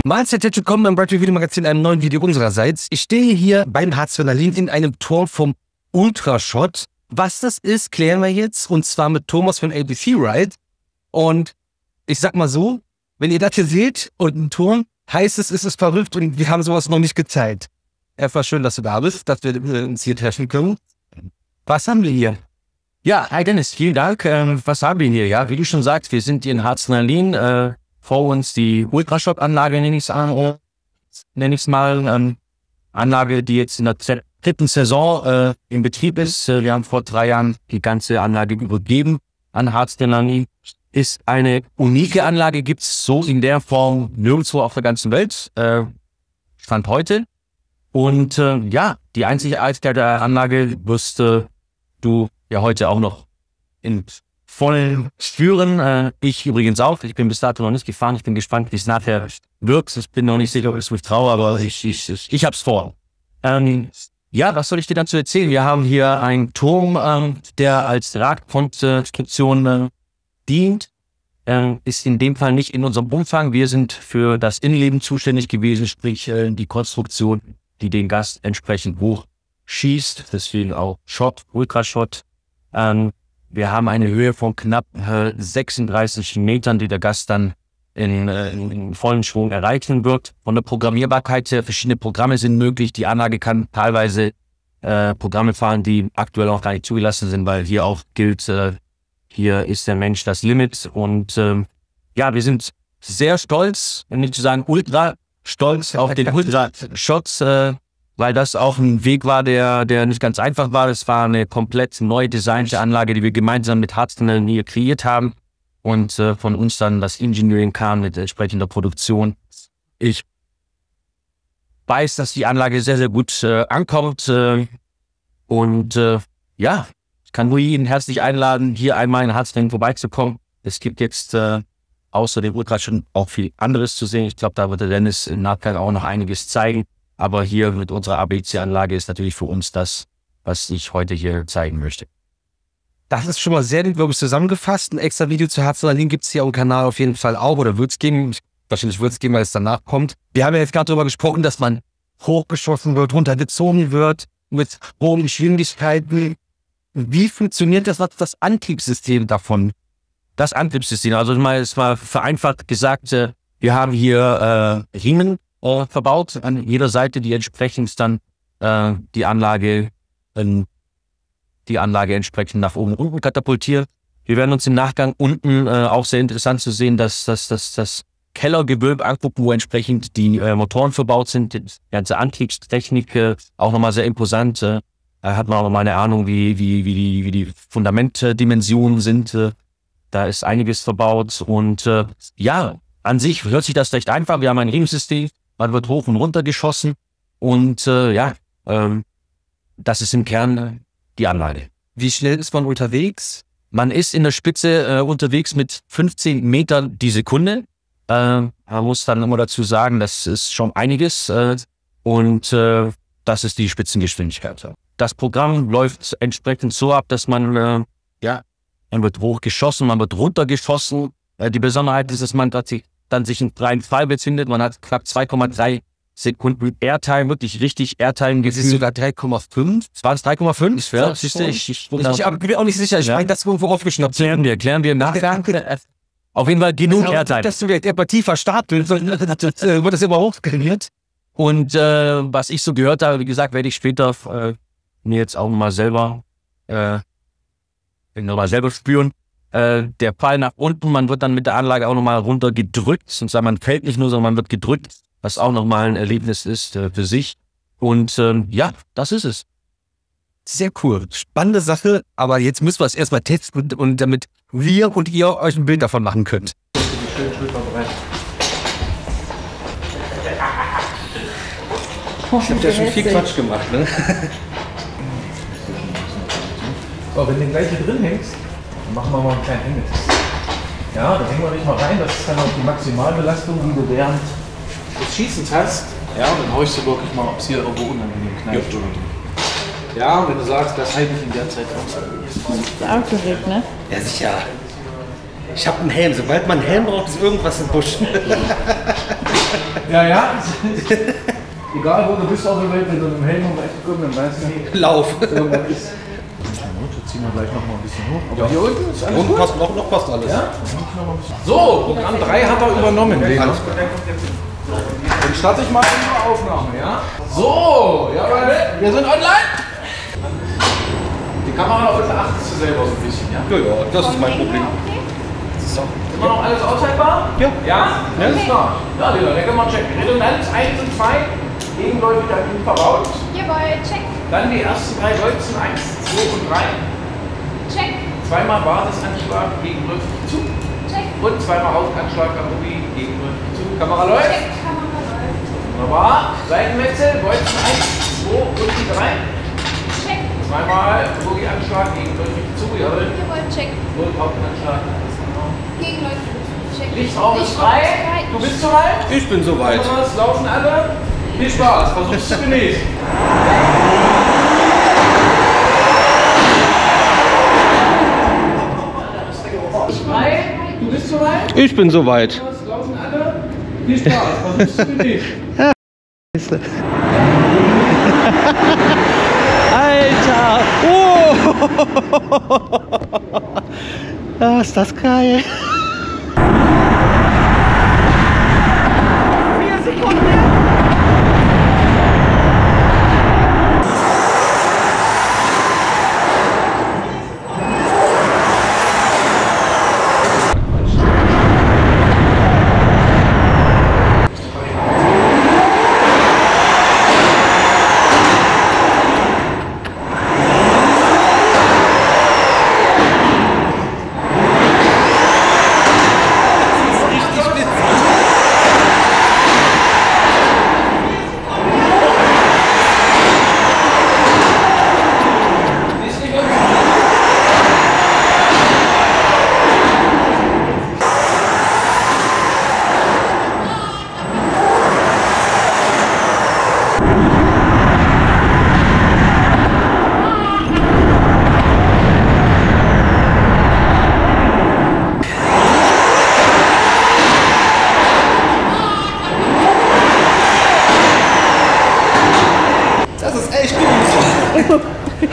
Mahlzeit, herzlich willkommen beim Bright Video Magazin, einem neuen Video unsererseits. Ich stehe hier beim Harzfernalin in einem Turm vom Ultrashot. Was das ist, klären wir jetzt, und zwar mit Thomas von ABC Ride. Und ich sag mal so, wenn ihr das hier seht und ein Turm, heißt es, ist es verrückt und wir haben sowas noch nicht gezeigt. War schön, dass du da bist, dass wir uns hier treffen können. Was haben wir hier? Ja, hi Dennis, vielen Dank. Was haben wir hier? Ja, wie du schon sagst, wir sind hier in Harzfernalin. Vor uns die Ultrashot-Anlage, nenne ich es mal. Anlage, die jetzt in der dritten Saison in Betrieb ist. Wir haben vor 3 Jahren die ganze Anlage übergeben an Harzfernalin. Ist eine unique Anlage, gibt es so in der Form nirgendwo auf der ganzen Welt. Stand heute. Und ja, die Einzigartigkeit der Anlage wirst du ja heute auch noch in voll spüren. Ich übrigens auch. Ich bin bis dato noch nicht gefahren. Ich bin gespannt, wie es nachher wirkt. Ich bin noch nicht sicher, ob ich mich traue, aber ich hab's vor. Ja, was soll ich dir dazu erzählen? Wir haben hier einen Turm, der als Radkonstruktion dient. Ist in dem Fall nicht in unserem Umfang. Wir sind für das Innenleben zuständig gewesen, sprich die Konstruktion, die den Gast entsprechend hoch schießt. Deswegen auch Shot, Ultrashot. Wir haben eine Höhe von knapp 36 Metern, die der Gast dann in vollen Schwung erreichen wird. Von der Programmierbarkeit her, verschiedene Programme sind möglich. Die Anlage kann teilweise Programme fahren, die aktuell auch gar nicht zugelassen sind, weil hier auch gilt, hier ist der Mensch das Limit. Und ja, wir sind sehr stolz, wenn nicht zu sagen ultra stolz auf den Ultrashots, weil das auch ein Weg war, der nicht ganz einfach war. Es war eine komplett neu designte Anlage, die wir gemeinsam mit Harzfernalin hier kreiert haben und von uns dann das Engineering kam mit entsprechender Produktion. Ich weiß, dass die Anlage sehr, sehr gut ankommt und ja, ich kann nur jeden herzlich einladen, hier einmal in Harzfernalin vorbeizukommen. Es gibt jetzt außer dem Ultrashot auch viel anderes zu sehen. Ich glaube, da wird der Dennis im Nachgang auch noch einiges zeigen. Aber hier mit unserer ABC-Anlage ist natürlich für uns das, was ich heute hier zeigen möchte. Das ist schon mal sehr lieb, wirklich zusammengefasst. Ein extra Video zu Harzfernalin gibt es hier auf dem Kanal auf jeden Fall auch, oder wird es geben. Wahrscheinlich wird es geben, weil es danach kommt. Wir haben ja jetzt gerade darüber gesprochen, dass man hochgeschossen wird, runtergezogen wird, mit hohen Geschwindigkeiten. Wie funktioniert das Antriebssystem davon? Das Antriebssystem, also es war vereinfacht gesagt, wir haben hier Riemen verbaut an jeder Seite, die entsprechend dann die Anlage entsprechend nach oben und unten katapultiert. Wir werden uns im Nachgang unten auch sehr interessant zu sehen, dass das Kellergewölbe angucken, wo entsprechend die Motoren verbaut sind, die ganze Antriebstechnik auch nochmal sehr imposant. Hat man auch nochmal eine Ahnung, wie die Fundamentdimensionen sind. Da ist einiges verbaut und ja, an sich hört sich das recht einfach. Wir haben ein Riemensystem. Man wird hoch und runter geschossen und ja, das ist im Kern die Anlage. Wie schnell ist man unterwegs? Man ist in der Spitze unterwegs mit 15 Metern die Sekunde. Man muss dann immer dazu sagen, das ist schon einiges und das ist die Spitzengeschwindigkeit. Das Programm läuft entsprechend so ab, dass man, ja, man wird hochgeschossen, man wird runtergeschossen. Die Besonderheit ist, dass man dann sich in freien Fall befindet. Man hat knapp 2,3 Sekunden Airtime, wirklich richtig Airtime-Gefühl. Es ist sogar 3,5. War es 3,5? Ja, siehst du, ich bin mir auch nicht sicher. Ich meine, das irgendwo aufgeschnappt. Klären wir im Nachgang. Auf jeden Fall genug Airtime. Dass du etwas tiefer starten, wird das immer hochskaliert. Und was ich so gehört habe, wie gesagt, werde ich später mir jetzt auch mal selber spüren. Der Pfeil nach unten, man wird dann mit der Anlage auch nochmal runter gedrückt. Und zwar, man fällt nicht nur, sondern man wird gedrückt, was auch nochmal ein Erlebnis ist für sich. Und ja, das ist es. Sehr cool. Spannende Sache, aber jetzt müssen wir es erstmal testen und damit wir und ihr euch ein Bild davon machen könnt. Ich hab ja schon viel Quatsch gemacht, ne? So, wenn du gleich hier drin hängst, dann machen wir mal einen kleinen Hängetest. Ja, da hängen wir dich mal rein, das ist dann auch die Maximalbelastung, die du während des Schießens hast. Ja, und dann horchst du wirklich mal, ob es hier irgendwo unangenehm kneift oder so. Ja, und wenn du sagst, das halte ich in der Zeit aus. Das ist aufgeregt, ne? Ja, sicher. Ich habe einen Helm. Sobald man einen Helm braucht, ist irgendwas im Busch. Ja, ja. Egal wo du bist auf der Welt, wenn du mit dem Helm um echt kommst, dann weißt du, Lauf. irgendwas ist. Jetzt ziehen wir gleich noch mal ein bisschen hoch. Aber hier unten ist alles Unten gut. passt noch passt alles. Ja? So, Programm 3 hat er übernommen. Alles Dann starte ich mal unsere Aufnahme, ja? So, jawohl, wir sind online. Die Kamera heute achtest du selber so ein bisschen, ja? Ja, ja, das ist mein Problem. So. Immer noch alles aushaltbar? Ja. Ja? Alles klar. Ja, Lila, dann können wir checken. Redundanz 1 und 2, gegenläufig dagegen verbaut. Jawohl, check, Dann die ersten 3 Bolzen, 1, 2 und 3. check, Zweimal Basisanschlag, gegenläufig zu. check, Und zweimal Hauptanschlag am Ruby, gegenläufig zu. Kamera läuft. check, Kamera läuft. Wunderbar. Seitenwechsel, Bolzen 1, 2 und 3. Check, Zweimal Ruby-Anschlag, gegenläufig zu. Jawohl. jawohl, check, Und Hauptanschlag. gegenläufig, check. Lichtraum ist frei. Du bist soweit? Ich bin soweit. Kameras laufen alle. Viel Spaß. Versuch's zu genießen. Frei. Du bist soweit? Ich bin soweit. Kameras laufen alle. Viel Spaß. Versuch's zu genießen. Alter! Oh! Ah, ist das geil!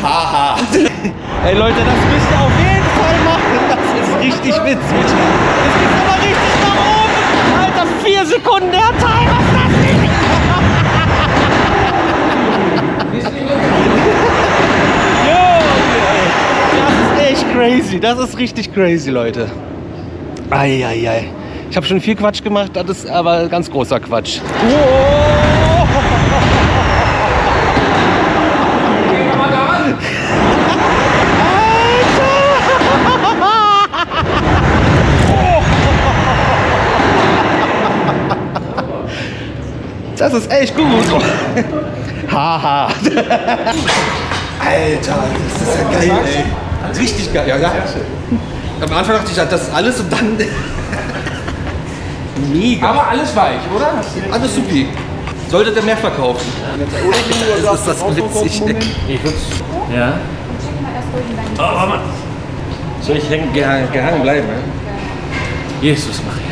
Haha. Ey Leute, das müsst ihr auf jeden Fall machen. Das ist richtig witzig. Es geht aber richtig nach oben. Alter, 4 Sekunden der Teil. Was ist das denn? Jo, das ist echt crazy. Das ist richtig crazy, Leute. Eieiei. Ich habe schon viel Quatsch gemacht, das ist aber ganz großer Quatsch. Wow. Das ist echt gut. Haha. Alter, das ist ja geil, ey. Richtig geil, ja, ja. Am Anfang dachte ich, das ist alles und dann... Mega. Aber alles weich, oder? Alles supi. Solltet ihr mehr verkaufen. Das ist das witzig, ey. Ich würde ja. und check mal erst durch deinen Oh, Mama. Soll ich gehangen bleiben? Ne? Jesus Maria.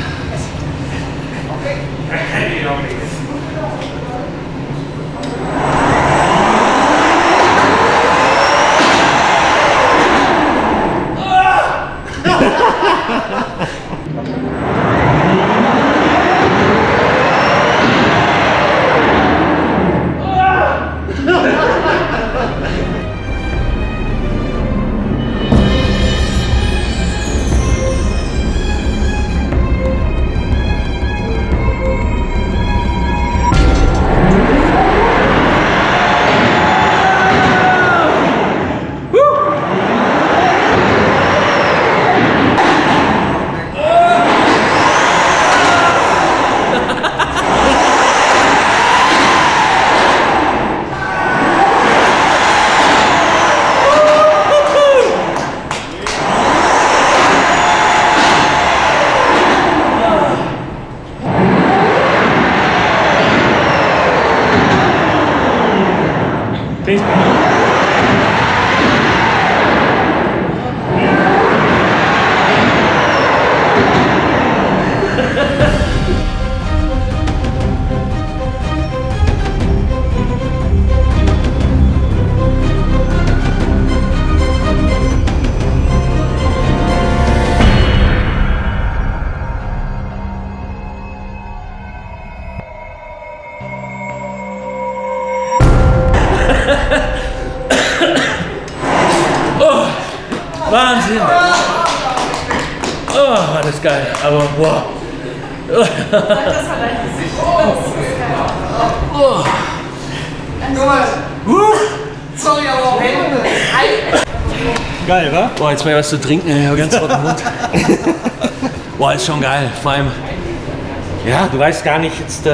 das ist geil. Aber boah. Sorry, aber auch Geil, wa? Boah, jetzt mal was zu trinken, ich habe ganz roten Mund. Boah, ist schon geil. Vor allem, ja, du weißt gar nicht jetzt,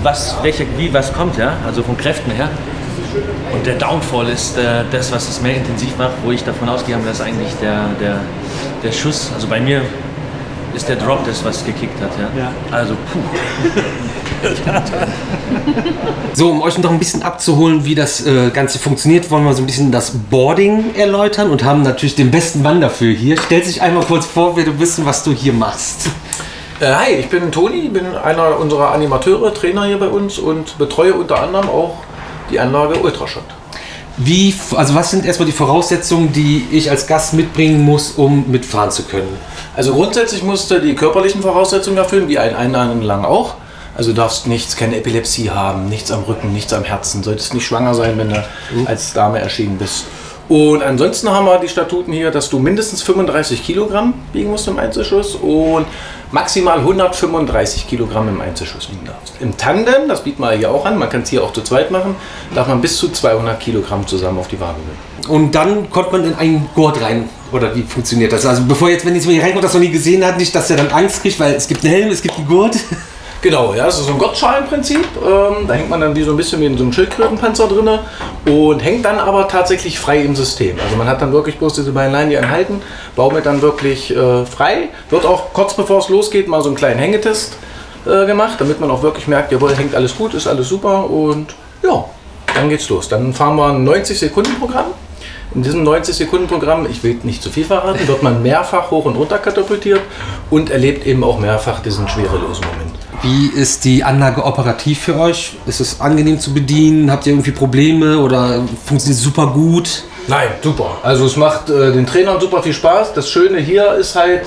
was kommt, ja? Also von Kräften her. Und der Downfall ist das, was es mehr intensiv macht, wo ich davon ausgehe, dass eigentlich der Schuss, also bei mir ist der Drop das, was gekickt hat, ja. Also, puh. So, um euch noch ein bisschen abzuholen, wie das Ganze funktioniert, wollen wir so ein bisschen das Boarding erläutern und haben natürlich den besten Mann dafür hier. Stell dich einmal kurz vor, wer du bist und was du hier machst. Hi, ich bin Toni, bin einer unserer Animateure, Trainer hier bei uns und betreue unter anderem auch die Anlage Ultrashot. Was sind erstmal die Voraussetzungen, die ich als Gast mitbringen muss, um mitfahren zu können? Also grundsätzlich musst du die körperlichen Voraussetzungen erfüllen, wie ein Jahr lang auch. Also du darfst keine Epilepsie haben, nichts am Rücken, nichts am Herzen. Solltest nicht schwanger sein, wenn du als Dame erschienen bist. Und ansonsten haben wir die Statuten hier, dass du mindestens 35 Kilogramm wiegen musst im Einzelschuss und maximal 135 Kilogramm im Einzelschuss wiegen darfst. Im Tandem, das bieten wir hier auch an, man kann es hier auch zu zweit machen, darf man bis zu 200 Kilogramm zusammen auf die Waage nehmen. Und dann kommt man in einen Gurt rein, oder wie funktioniert das? Also bevor jetzt, wenn jetzt mal hier reinkommt, das noch nie gesehen hat, nicht, dass er dann Angst kriegt, weil es gibt einen Helm, es gibt einen Gurt. Genau, ja, das ist so ein Gurtschalenprinzip. Da hängt man dann wie so ein bisschen wie in so einem Schildkrötenpanzer drin und hängt dann aber tatsächlich frei im System. Also man hat dann wirklich bloß diese beiden Leinen, die anhalten, baumelt dann wirklich frei. Wird auch kurz bevor es losgeht mal so einen kleinen Hängetest gemacht, damit man auch wirklich merkt, jawohl, hängt alles gut, ist alles super und ja, dann geht's los. Dann fahren wir ein 90-Sekunden-Programm. In diesem 90-Sekunden-Programm, ich will nicht zu viel verraten, wird man mehrfach hoch und runter katapultiert und erlebt eben auch mehrfach diesen schwerelosen Moment. Wie ist die Anlage operativ für euch? Ist es angenehm zu bedienen? Habt ihr irgendwie Probleme oder funktioniert es super gut? Nein, super. Also es macht den Trainern super viel Spaß. Das Schöne hier ist halt,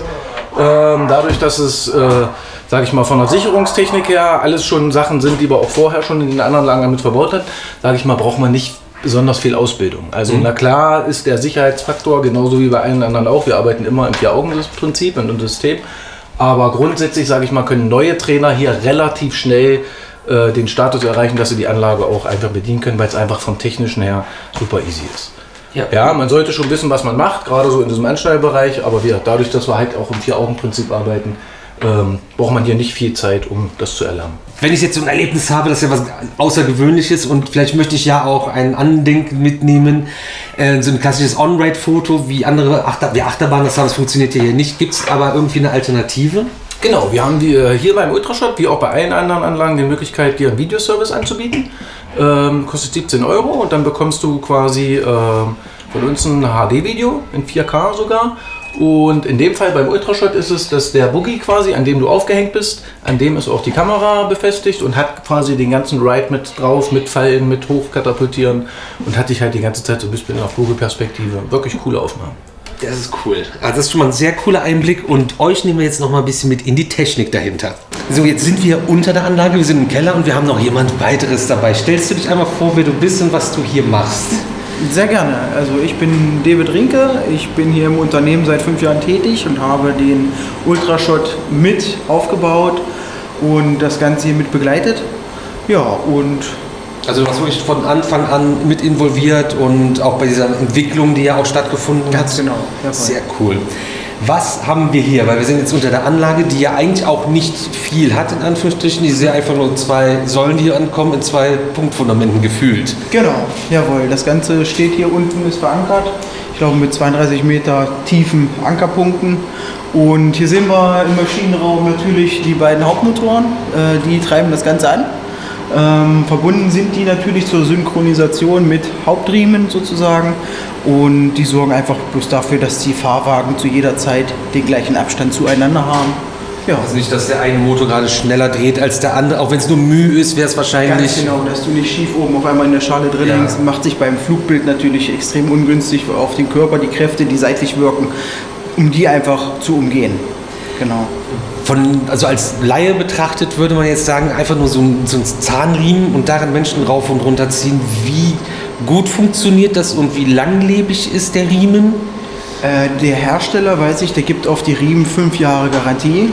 dadurch, dass es, sage ich mal, von der Sicherungstechnik her alles schon Sachen sind, die wir auch vorher schon in den anderen Lagen mit verbaut hat, sage ich mal, braucht man nicht besonders viel Ausbildung. Also na klar ist der Sicherheitsfaktor genauso wie bei allen anderen auch. Wir arbeiten immer im 4-Augen-Prinzip in einem System. Aber grundsätzlich, sage ich mal, können neue Trainer hier relativ schnell den Status erreichen, dass sie die Anlage auch einfach bedienen können, weil es einfach vom Technischen her super easy ist. Ja, man sollte schon wissen, was man macht, gerade so in diesem Anschnallbereich, aber dadurch, dass wir halt auch im 4-Augen-Prinzip arbeiten, braucht man hier nicht viel Zeit, um das zu erlernen. Wenn ich jetzt so ein Erlebnis habe, das ist ja was Außergewöhnliches und vielleicht möchte ich ja auch ein Andenken mitnehmen, so ein klassisches On-Ride-Foto wie andere Achterbahnen, das funktioniert hier nicht. Gibt es aber irgendwie eine Alternative? Genau, wir haben hier beim Ultrashot, wie auch bei allen anderen Anlagen, die Möglichkeit, dir einen Videoservice anzubieten. Kostet 17 € und dann bekommst du quasi von uns ein HD-Video in 4K sogar. Und in dem Fall beim Ultrashot ist es, dass der Buggy quasi, an dem du aufgehängt bist, an dem ist auch die Kamera befestigt und hat quasi den ganzen Ride mit drauf, mit Fallen, mit Hochkatapultieren und hat dich halt die ganze Zeit so ein bisschen auf Vogelperspektive. Wirklich coole Aufnahmen. Das ist cool. Also das ist schon mal ein sehr cooler Einblick und euch nehmen wir jetzt noch mal ein bisschen mit in die Technik dahinter. So, jetzt sind wir unter der Anlage, wir sind im Keller und wir haben noch jemand weiteres dabei. Stellst du dich einmal vor, wer du bist und was du hier machst? Sehr gerne. Also ich bin David Rinke, ich bin hier im Unternehmen seit 5 Jahren tätig und habe den Ultrashot mit aufgebaut und das Ganze hier mit begleitet. Ja, und also du warst wirklich von Anfang an mit involviert und auch bei dieser Entwicklung, die ja auch stattgefunden hat. Ganz genau. Jawohl. Sehr cool. Was haben wir hier? Weil wir sind jetzt unter der Anlage, die ja eigentlich auch nicht viel hat, in Anführungsstrichen. Die sind einfach nur 2 Säulen, die hier ankommen, in 2 Punktfundamenten gefühlt. Genau, jawohl. Das Ganze steht hier unten, ist verankert. Ich glaube mit 32 Meter tiefen Ankerpunkten. Und hier sehen wir im Maschinenraum natürlich die beiden Hauptmotoren. Die treiben das Ganze an. Verbunden sind die natürlich zur Synchronisation mit Hauptriemen sozusagen und die sorgen einfach bloß dafür, dass die Fahrwagen zu jeder Zeit den gleichen Abstand zueinander haben. Ja. Also nicht, dass der eine Motor gerade schneller dreht als der andere, auch wenn es nur Mühe ist, wäre es wahrscheinlich... Ganz genau, dass du nicht schief oben auf einmal in der Schale drin hängst, macht sich beim Flugbild natürlich extrem ungünstig auf den Körper, die Kräfte, die seitlich wirken, um die einfach zu umgehen. Genau. Also als Laie betrachtet würde man jetzt sagen, einfach nur so ein Zahnriemen und daran Menschen rauf und runter ziehen. Wie gut funktioniert das und wie langlebig ist der Riemen? Der Hersteller, weiß ich, der gibt auf die Riemen 5 Jahre Garantie.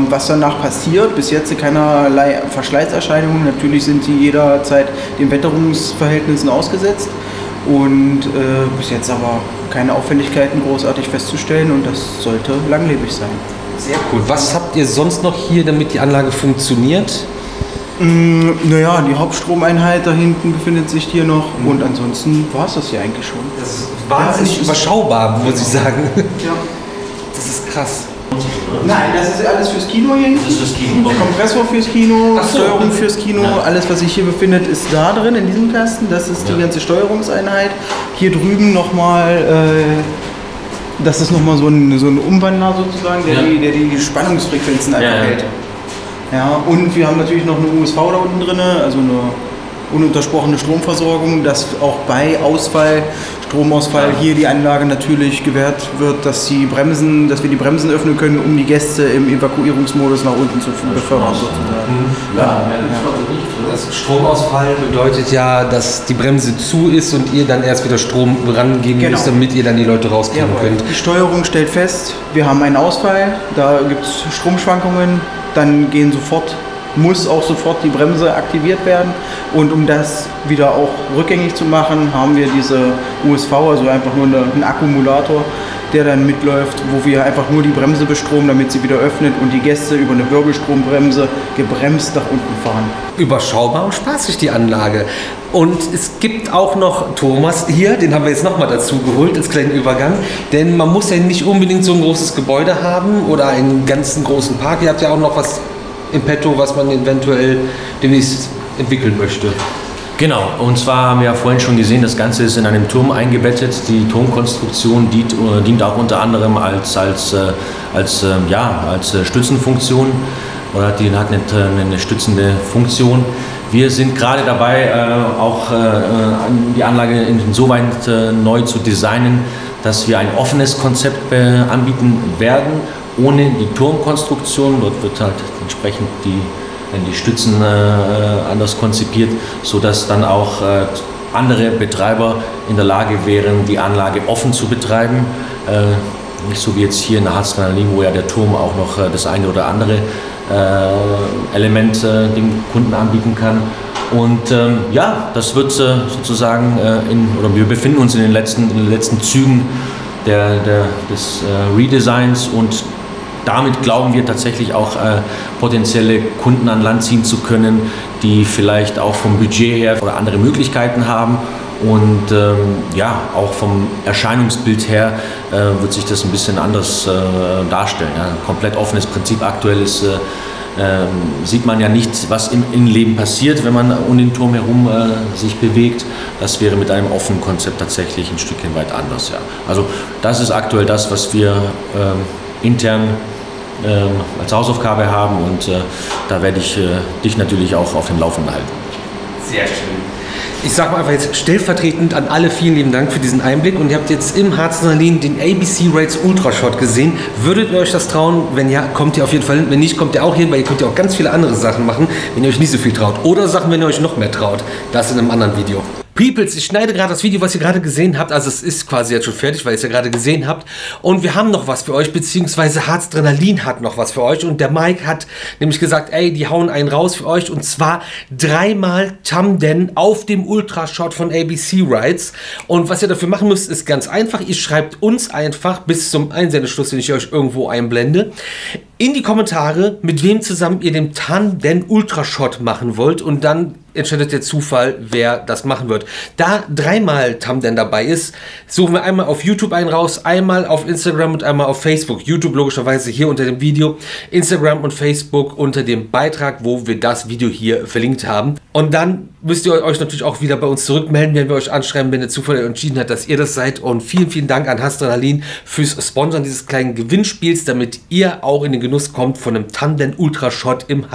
Was danach passiert, bis jetzt keinerlei Verschleißerscheinungen. Natürlich sind die jederzeit den Wetterungsverhältnissen ausgesetzt. Und bis jetzt aber keine Auffälligkeiten großartig festzustellen und das sollte langlebig sein. Sehr cool. Was habt ihr sonst noch hier, damit die Anlage funktioniert? Naja, die Hauptstromeinheit da hinten befindet sich hier noch und ansonsten war es das hier eigentlich schon. Das ist wahnsinnig überschaubar, muss ich sagen. Ja. Das ist krass. Nein, das ist alles fürs Kino hier. Das ist fürs Kino. Kompressor fürs Kino, Ach so. Steuerung fürs Kino, alles was sich hier befindet ist da drin in diesem Kasten. Das ist die ganze Steuerungseinheit. Hier drüben nochmal, das ist nochmal so ein Umwandler sozusagen, der die Spannungsfrequenzen einfach hält. Ja, und wir haben natürlich noch eine USV da unten drin, also eine ununtersprochene Stromversorgung, dass auch bei Stromausfall hier die Anlage natürlich gewährt wird, dass wir die Bremsen öffnen können, um die Gäste im Evakuierungsmodus nach unten zu befördern sozusagen. Das Stromausfall bedeutet ja, dass die Bremse zu ist und ihr dann erst wieder Strom rangeben müsst, damit ihr dann die Leute rauskriegen könnt. Die Steuerung stellt fest, wir haben einen Ausfall, da gibt es Stromschwankungen, dann muss auch sofort die Bremse aktiviert werden und um das wieder auch rückgängig zu machen, haben wir diese USV, also einfach nur einen Akkumulator, der dann mitläuft, wo wir einfach nur die Bremse bestromen, damit sie wieder öffnet und die Gäste über eine Wirbelstrombremse gebremst nach unten fahren. Überschaubar und spaßig die Anlage. Und es gibt auch noch Thomas hier, den haben wir jetzt nochmal dazu geholt, als kleinen Übergang. Denn man muss ja nicht unbedingt so ein großes Gebäude haben oder einen ganzen großen Park. Ihr habt ja auch noch was im Petto, was man eventuell demnächst entwickeln möchte. Genau, und zwar haben wir ja vorhin schon gesehen, das Ganze ist in einem Turm eingebettet. Die Turmkonstruktion dient auch unter anderem als Stützenfunktion oder hat eine stützende Funktion. Wir sind gerade dabei, die Anlage insoweit neu zu designen, dass wir ein offenes Konzept anbieten werden, ohne die Turmkonstruktion. Dort wird halt entsprechend die Stützen anders konzipiert, sodass dann auch andere Betreiber in der Lage wären, die Anlage offen zu betreiben. Nicht so wie jetzt hier in der Harz-Granalin, wo ja der Turm auch noch das eine oder andere Element dem Kunden anbieten kann. Und das wird sozusagen, wir befinden uns in den letzten Zügen des Redesigns und damit glauben wir tatsächlich auch potenzielle Kunden an Land ziehen zu können, die vielleicht auch vom Budget her oder andere Möglichkeiten haben. Und auch vom Erscheinungsbild her wird sich das ein bisschen anders darstellen. Ja. Ein komplett offenes Prinzip aktuell ist, sieht man ja nicht, was im Innenleben passiert, wenn man um den Turm herum sich bewegt. Das wäre mit einem offenen Konzept tatsächlich ein Stückchen weit anders. Ja. Also das ist aktuell das, was wir intern als Hausaufgabe haben und da werde ich dich natürlich auch auf dem Laufenden halten. Sehr schön. Ich sage mal einfach jetzt stellvertretend an alle vielen lieben Dank für diesen Einblick und ihr habt jetzt im Harz-Granalin den ABC Rates Ultrashot gesehen. Würdet ihr euch das trauen? Wenn ja, kommt ihr auf jeden Fall hin. Wenn nicht, kommt ihr auch hin, weil ihr könnt ja auch ganz viele andere Sachen machen, wenn ihr euch nicht so viel traut. Oder Sachen, wenn ihr euch noch mehr traut. Das in einem anderen Video. Peoples, ich schneide gerade das Video, was ihr gerade gesehen habt, also es ist quasi jetzt schon fertig, weil ihr es ja gerade gesehen habt und wir haben noch was für euch, beziehungsweise Harz-Granalin hat noch was für euch und der Mike hat nämlich gesagt, ey, die hauen einen raus für euch und zwar 3-mal Tamden auf dem Ultrashot von ABC Rides und was ihr dafür machen müsst, ist ganz einfach, ihr schreibt uns einfach bis zum Einsendeschluss, den ich euch irgendwo einblende, in die Kommentare, mit wem zusammen ihr den Tamden Ultrashot machen wollt und dann entscheidet der Zufall, wer das machen wird. Da 3-mal Tamden dabei ist, suchen wir einmal auf YouTube einen raus, einmal auf Instagram und einmal auf Facebook. YouTube logischerweise hier unter dem Video, Instagram und Facebook unter dem Beitrag, wo wir das Video hier verlinkt haben. Und dann müsst ihr euch natürlich auch wieder bei uns zurückmelden, wenn wir euch anschreiben, wenn der Zufall entschieden hat, dass ihr das seid. Und vielen, vielen Dank an Harz-Granalin fürs Sponsoren dieses kleinen Gewinnspiels, damit ihr auch in den Genuss kommt von einem Tamden Ultrashot im Harz.